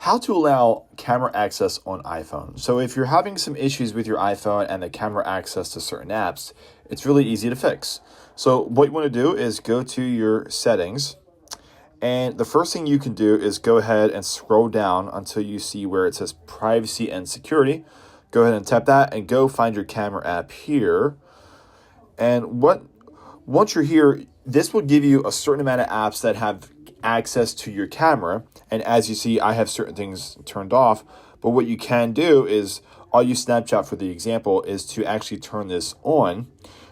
how to allow camera access on iPhone. So if you're having some issues with your iPhone and the camera access to certain apps, it's really easy to fix. So what you want to do is go to your settings, and the first thing you can do is go ahead and scroll down until you see where it says privacy and security. Go ahead and tap that and go find your camera app here. And once you're here, this will give you a certain amount of apps that have access to your camera. And as you see, I have certain things turned off. But what you can do is, I'll use Snapchat for the example, is to actually turn this on.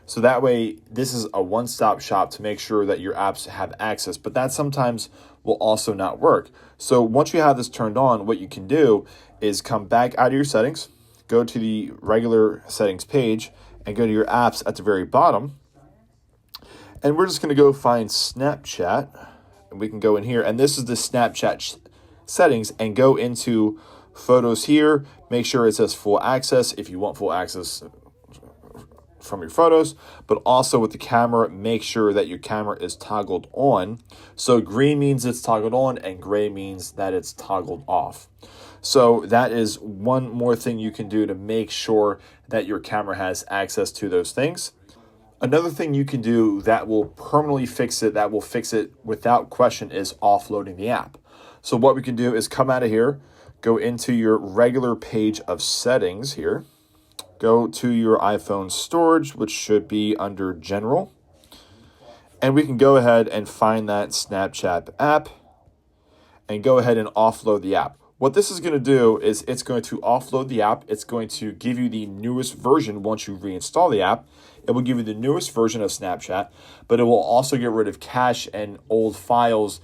So that way, this is a one-stop shop to make sure that your apps have access. But that sometimes will also not work. So once you have this turned on, what you can do is come back out of your settings, go to the regular settings page, and go to your apps at the very bottom. And we're just going to go find Snapchat. And we can go in here. And this is the Snapchat settings. And go into photos here. Make sure it says full access if you want full access from your photos. But also with the camera, make sure that your camera is toggled on. So green means it's toggled on and gray means that it's toggled off. So that is one more thing you can do to make sure that your camera has access to those things. Another thing you can do that will permanently fix it, that will fix it without question, is offloading the app. So what we can do is come out of here, go into your regular page of settings here, go to your iPhone storage, which should be under General, and we can go ahead and find that Snapchat app and go ahead and offload the app. What this is going to do is it's going to offload the app. It's going to give you the newest version once you reinstall the app. It will give you the newest version of Snapchat, but it will also get rid of cache and old files.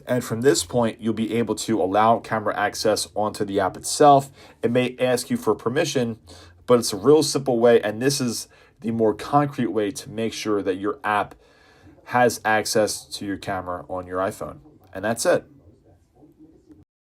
And from this point, you'll be able to allow camera access onto the app itself. It may ask you for permission, but it's a real simple way. And this is the more concrete way to make sure that your app has access to your camera on your iPhone. And that's it.